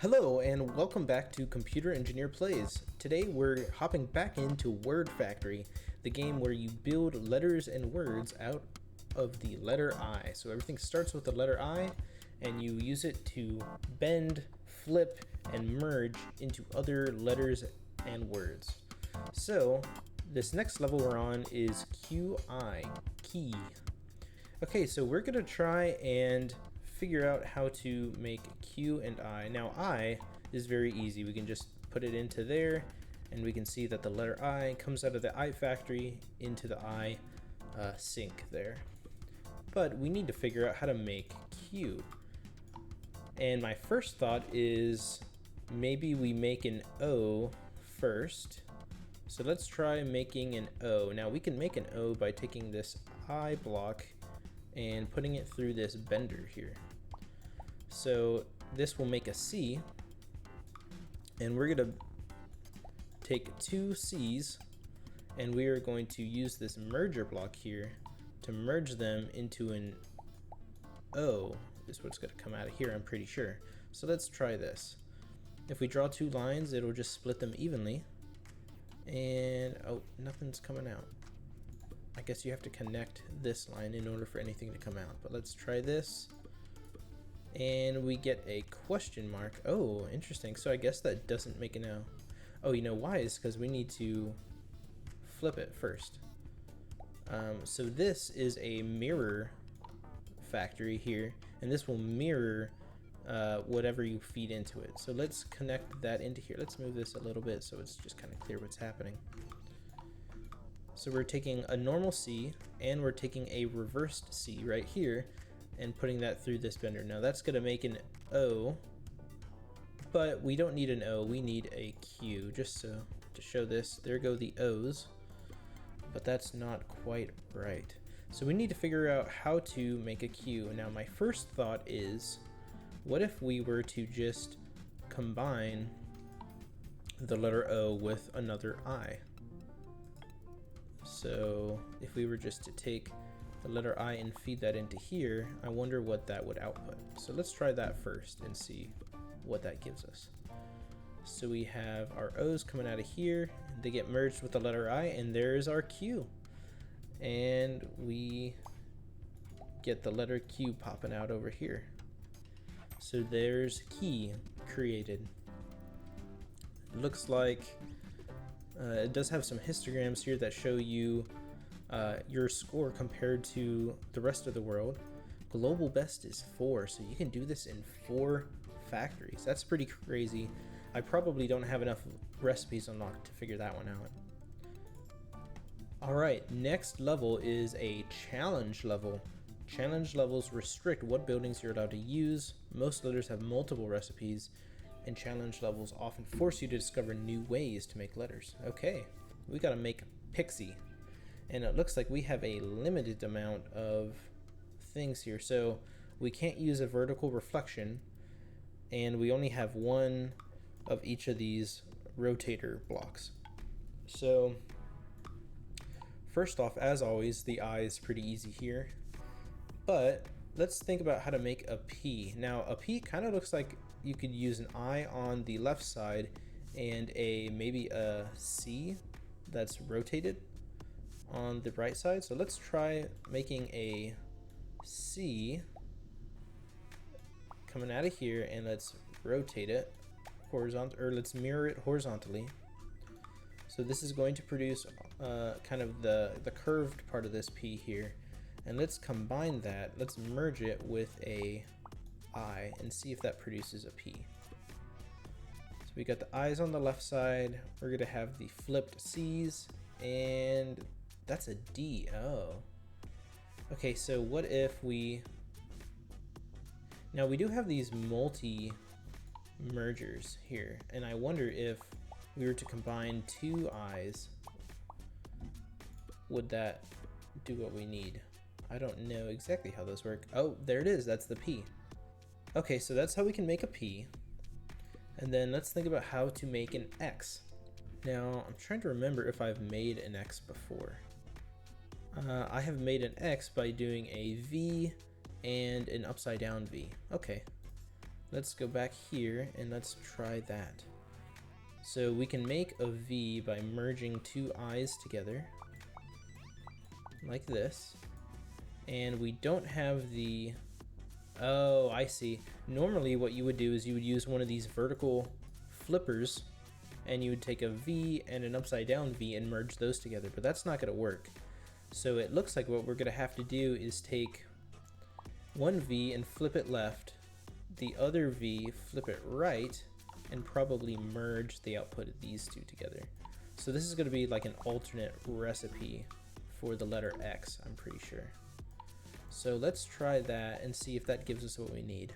Hello and welcome back to Computer Engineer Plays. Today we're hopping back into Word Factory, the game where you build letters and words out of the letter I. So everything starts with the letter I and you use it to bend, flip, and merge into other letters and words. So this next level we're on is QI, key. Okay, so we're gonna try and figure out how to make Q and I. Now I is very easy. We can just put it into there and we can see that the letter I comes out of the I factory into the I sink there. But we need to figure out how to make Q. And my first thought is maybe we make an O first. So let's try making an O. Now we can make an O by taking this I block and putting it through this bender here. So this will make a C, and we're gonna take two C's and we are going to use this merger block here to merge them into an O is what's gonna come out of here, I'm pretty sure. So let's try this. If we draw two lines, it'll just split them evenly. And oh, nothing's coming out. I guess you have to connect this line in order for anything to come out, but let's try this. And we get a question mark. Oh, interesting. So I guess that doesn't make an O. Oh, you know why? Is because we need to flip it first. So this is a mirror factory here, and this will mirror whatever you feed into it. So let's connect that into here. Let's move this a little bit so it's just kind of clear what's happening. So we're taking a normal C and we're taking a reversed C right here and putting that through this bender. Now that's gonna make an O, but we don't need an O, we need a Q, just so to show this. There go the O's, but that's not quite right. So we need to figure out how to make a Q. Now my first thought is, what if we were to just combine the letter O with another I? So if we were just to take the letter I and feed that into here, I wonder what that would output. So let's try that first and see what that gives us. So we have our O's coming out of here, they get merged with the letter I, and there's our Q. And we get the letter Q popping out over here. So there's key created. It looks like it does have some histograms here that show you your score compared to the rest of the world. Global best is 4, so you can do this in 4 factories. That's pretty crazy. I probably don't have enough recipes unlocked to figure that one out. Alright, next level is a challenge level. Challenge levels restrict what buildings you're allowed to use. Most letters have multiple recipes, and challenge levels often force you to discover new ways to make letters. Okay, we gotta make pixie. And it looks like we have a limited amount of things here. So we can't use a vertical reflection, and we only have one of each of these rotator blocks. So first off, as always, the I is pretty easy here. But let's think about how to make a P. Now a P kind of looks like you could use an I on the left side and maybe a C that's rotated on the right side. So let's try making a C coming out of here, and let's rotate it horizontal, or let's mirror it horizontally. So this is going to produce kind of the curved part of this P here. And let's combine that, let's merge it with a I and see if that produces a P. So we got the I's on the left side, we're gonna have the flipped C's, and that's a D. Oh. Okay, so what if now we do have these multi mergers here, and I wonder if we were to combine two I's, would that do what we need? I don't know exactly how those work. Oh, there it is, that's the P. Okay, so that's how we can make a P. And then let's think about how to make an X. Now, I'm trying to remember if I've made an X before. I have made an X by doing a V and an upside down V. Okay, let's go back here and let's try that. So we can make a V by merging two I's together, like this. And we don't have the, oh, I see. Normally what you would do is you would use one of these vertical flippers and you would take a V and an upside down V and merge those together, but that's not gonna work. So it looks like what we're gonna have to do is take one V and flip it left, the other V, flip it right, and probably merge the output of these two together. So this is gonna be like an alternate recipe for the letter X, I'm pretty sure. So let's try that and see if that gives us what we need.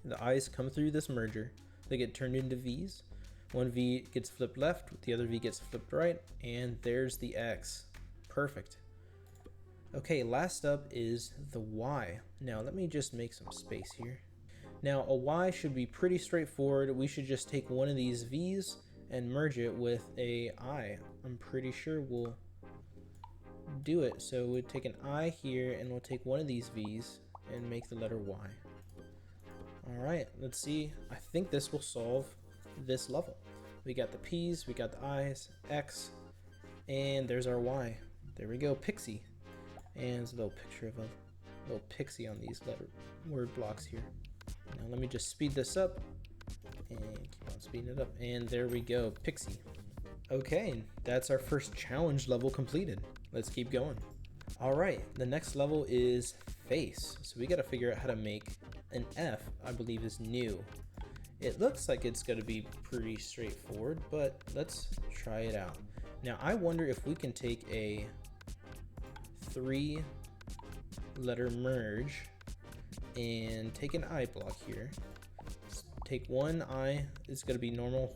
The I's come through this merger, they get turned into V's. One V gets flipped left, the other V gets flipped right, and there's the X. Perfect. Okay, last up is the Y. Now let me just make some space here. Now a Y should be pretty straightforward. We should just take one of these V's and merge it with a I. I'm pretty sure we'll do it. So we'll take an I here and we'll take one of these V's and make the letter Y. Alright, let's see. I think this will solve this level. We got the P's, we got the I's, X, and there's our Y. There we go, pixie. And there's a little picture of a little pixie on these word blocks here. Now let me just speed this up and keep on speeding it up. And there we go, pixie. Okay, that's our first challenge level completed. Let's keep going. All right, the next level is face. So we got to figure out how to make an F, I believe is new. It looks like it's going to be pretty straightforward, but let's try it out. Now I wonder if we can take a 3-letter merge and take an I block here. Take one I, it's going to be normal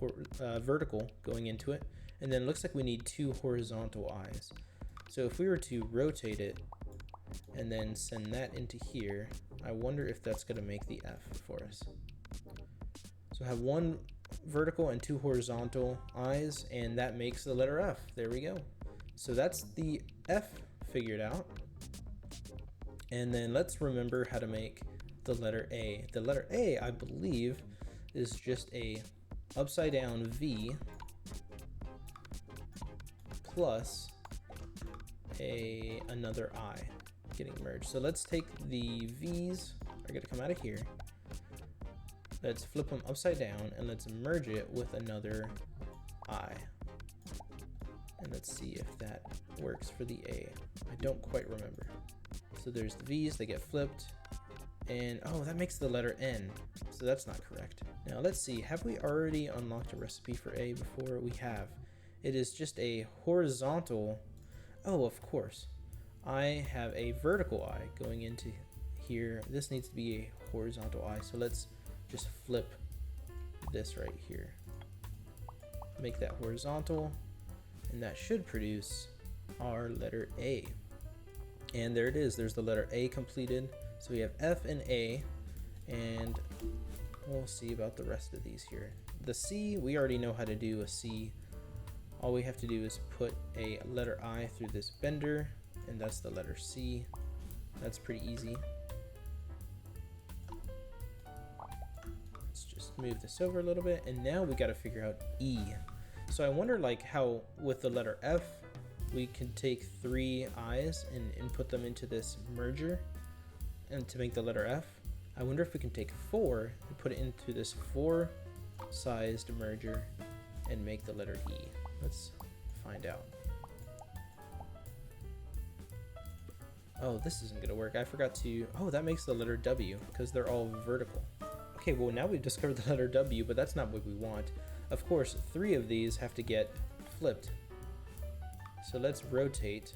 vertical going into it, and then it looks like we need 2 horizontal I's. So if we were to rotate it and then send that into here, I wonder if that's going to make the F for us. So I have 1 vertical and 2 horizontal I's, and that makes the letter F. There we go. So that's the F figured out. And then let's remember how to make the letter A. The letter A, I believe, is just a upside down V plus another I getting merged. So let's take the V's, are going to come out of here. Let's flip them upside down and let's merge it with another I. And let's see if that works for the A. I don't quite remember. So there's the V's, they get flipped. And oh, that makes the letter N. So that's not correct. Now let's see, have we already unlocked a recipe for A before? We have. It is just a horizontal. Oh, of course. I have a vertical I going into here. This needs to be a horizontal I. So let's just flip this right here. Make that horizontal, and that should produce our letter A. And there it is, there's the letter A completed. So we have F and A, and we'll see about the rest of these here. The C, we already know how to do a C. All we have to do is put a letter I through this bender, and that's the letter C. That's pretty easy. Move this over a little bit, and now we got to figure out E. So I wonder like how with the letter F we can take 3 I's and input them into this merger and to make the letter F. I wonder if we can take 4 and put it into this 4-sized merger and make the letter E. Let's find out. Oh, this isn't gonna work. I forgot to, oh, that makes the letter W because they're all vertical. Okay, well now we've discovered the letter W, but that's not what we want. Of course, 3 of these have to get flipped. So let's rotate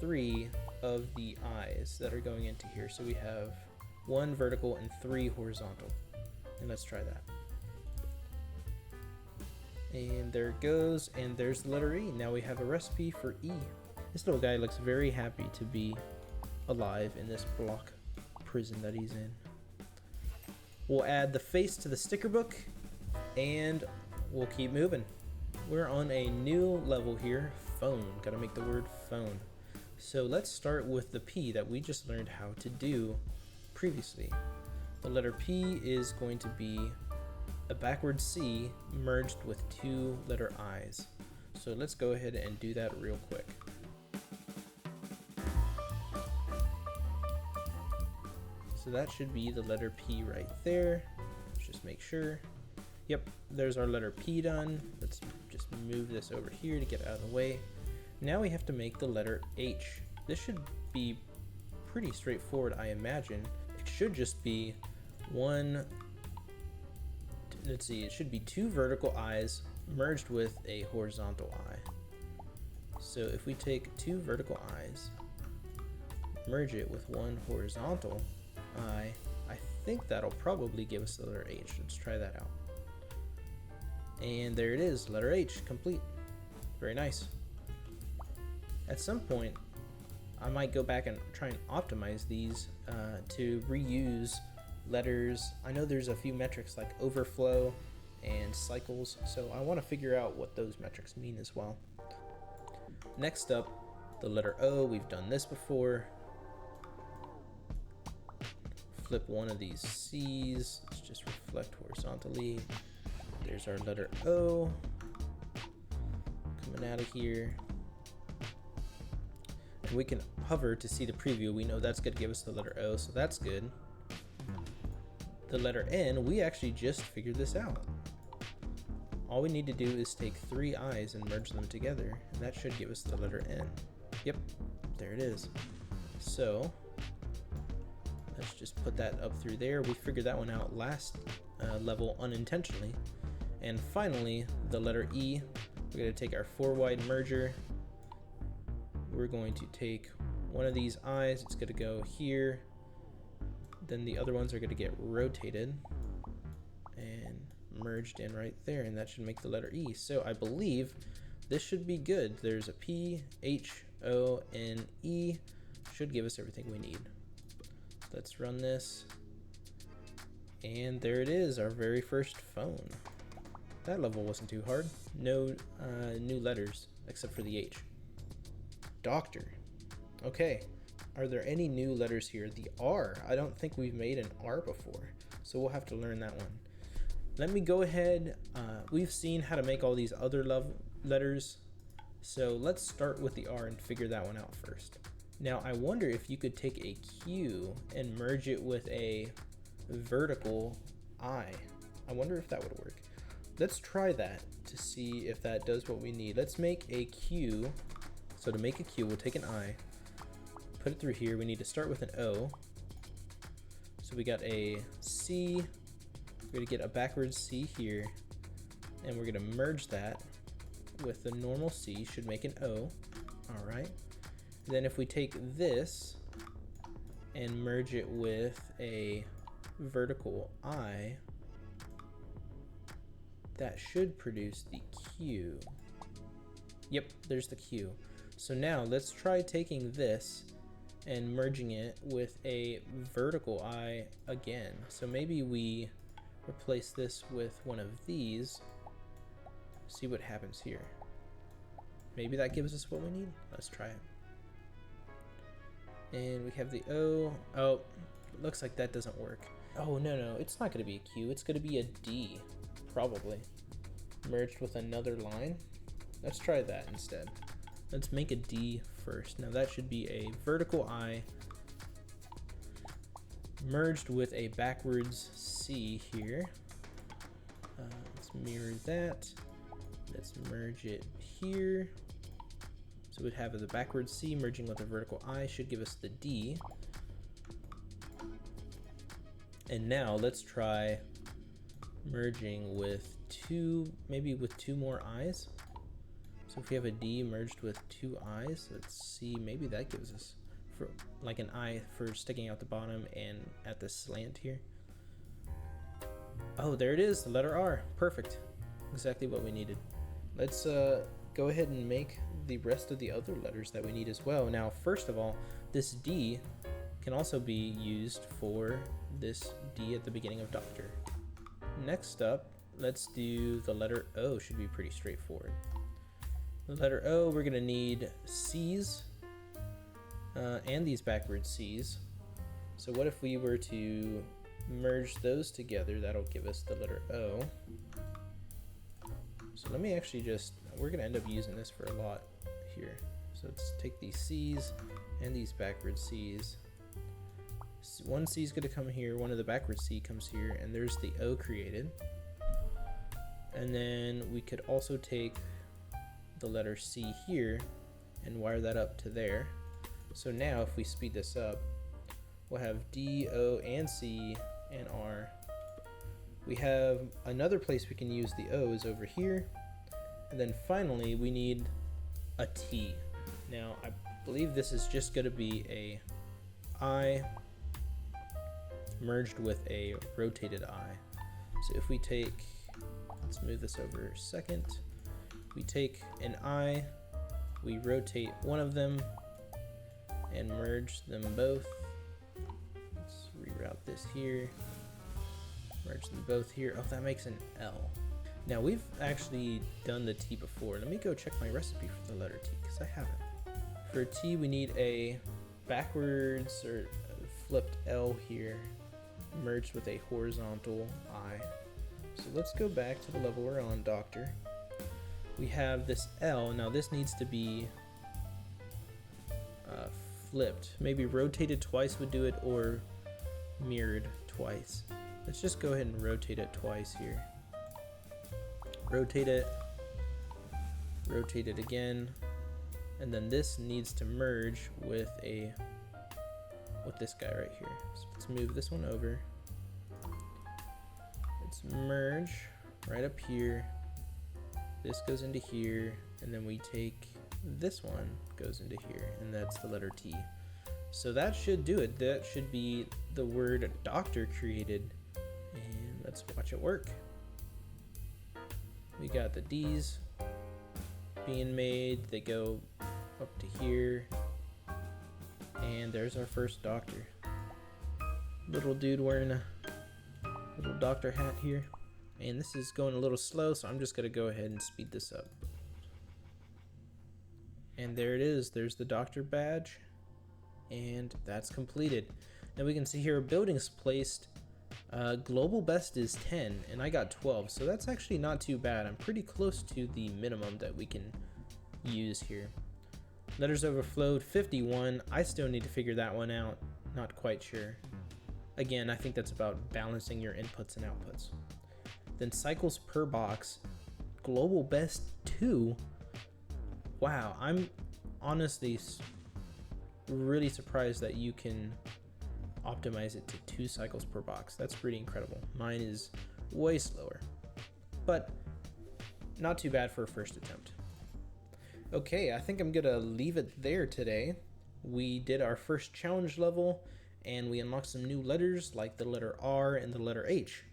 3 of the I's that are going into here. So we have 1 vertical and 3 horizontal. And let's try that. And there it goes, and there's the letter E. Now we have a recipe for E. This little guy looks very happy to be alive in this block prison that he's in. We'll add the face to the sticker book, and we'll keep moving. We're on a new level here, phone. Gotta make the word phone. So let's start with the P that we just learned how to do previously. The letter P is going to be a backwards C merged with 2 letter I's. So let's go ahead and do that real quick. So that should be the letter P right there. Let's just make sure. Yep, there's our letter P done. Let's just move this over here to get out of the way. Now we have to make the letter H. This should be pretty straightforward, I imagine. It should just be it should be 2 vertical I's merged with a horizontal I. So if we take 2 vertical I's, merge it with 1 horizontal I think that'll probably give us the letter H. Let's try that out. And there it is, letter H, complete. Very nice. At some point, I might go back and try and optimize these to reuse letters. I know there's a few metrics like overflow and cycles, so I want to figure out what those metrics mean as well. Next up, the letter O. We've done this before. Flip one of these C's. Let's just reflect horizontally. There's our letter O coming out of here. And we can hover to see the preview. We know that's going to give us the letter O, so that's good. The letter N, we actually just figured this out. All we need to do is take 3 I's and merge them together, and that should give us the letter N. Yep, there it is. So let's just put that up through there. We figured that one out last level unintentionally. And finally, the letter E. We're going to take our 4-wide merger. We're going to take one of these I's. It's going to go here. Then the other ones are going to get rotated and merged in right there, and that should make the letter E. So I believe this should be good. There's a P, H, O, N, E. Should give us everything we need. Let's run this. And there it is, our very first phone. That level wasn't too hard. No new letters except for the H. Doctor. Okay. Are there any new letters here? The R. I don't think we've made an R before, so we'll have to learn that one. Let me go ahead. We've seen how to make all these other letters, so let's start with the R and figure that one out first. Now, I wonder if you could take a Q and merge it with a vertical I. I wonder if that would work. Let's try that to see if that does what we need. Let's make a Q. So to make a Q, we'll take an I, put it through here. We need to start with an O. So we got a C. We're gonna get a backwards C here, and we're gonna merge that with the normal C, should make an O. All right. Then if we take this and merge it with a vertical I, that should produce the Q. Yep, there's the Q. So now let's try taking this and merging it with a vertical I again. So maybe we replace this with one of these. See what happens here. Maybe that gives us what we need. Let's try it. And we have the O. Oh, looks like that doesn't work. Oh, no, it's not going to be a Q. It's going to be a D, probably. Merged with another line. Let's try that instead. Let's make a D first. Now that should be a vertical I merged with a backwards C here. Let's mirror that. Let's merge it here. So we'd have the backwards C merging with a vertical I should give us the D. And now let's try merging with maybe with 2 more I's. So if we have a D merged with 2 I's, let's see, maybe that gives us for like an I for sticking out the bottom and at the slant here. Oh, there it is, the letter R. Perfect. Exactly what we needed. Let's go ahead and make the rest of the other letters that we need as well. Now, first of all, this D can also be used for this D at the beginning of doctor. Next up, let's do the letter O. Should be pretty straightforward. The letter O, we're gonna need C's and these backward C's. So what if we were to merge those together? That'll give us the letter O. So let me actually we're gonna end up using this for a lot here. So let's take these C's and these backward C's. One C is gonna come here, one of the backward C comes here, and there's the O created. And then we could also take the letter C here and wire that up to there. So now if we speed this up, we'll have D, O, and C, and R. We have another place we can use the O's over here. And then finally we need a T. Now I believe this is just going to be a I merged with a rotated I. So if we take, let's move this over a second. We take an I, we rotate one of them and merge them both. Let's reroute this here, merge them both here. Oh, that makes an L. Now we've actually done the T before. Let me go check my recipe for the letter T because I haven't. For a T we need a backwards or flipped L here merged with a horizontal I. So let's go back to the level we're on, Doctor. We have this L. Now this needs to be flipped. Maybe rotated twice would do it, or mirrored twice. Let's just go ahead and rotate it twice here. Rotate it again, and then this needs to merge with this guy right here. So let's move this one over. Let's merge right up here. This goes into here, and then we take this one, goes into here, and that's the letter T. So that should do it. That should be the word doctor created, and let's watch it work. We got the D's being made. They go up to here, and there's our first doctor. Little dude wearing a little doctor hat here. And this is going a little slow, so I'm just gonna go ahead and speed this up. And there it is. There's the doctor badge, and that's completed. Now we can see here buildings placed. Global best is 10, and I got 12, so that's actually not too bad. I'm pretty close to the minimum that we can use here. Letters overflowed 51. I still need to figure that one out. Not quite sure. Again, I think that's about balancing your inputs and outputs. Then cycles per box, global best 2. Wow, I'm honestly really surprised that you can optimize it to 2 cycles per box. That's pretty incredible. Mine is way slower, but not too bad for a first attempt. Okay, I think I'm gonna leave it there today. We did our first challenge level, and we unlocked some new letters like the letter R and the letter H.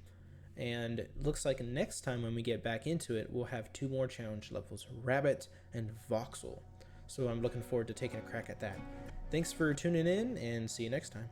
And it looks like next time when we get back into it, we'll have 2 more challenge levels, Rabbit and Voxel. So I'm looking forward to taking a crack at that. Thanks for tuning in, and see you next time.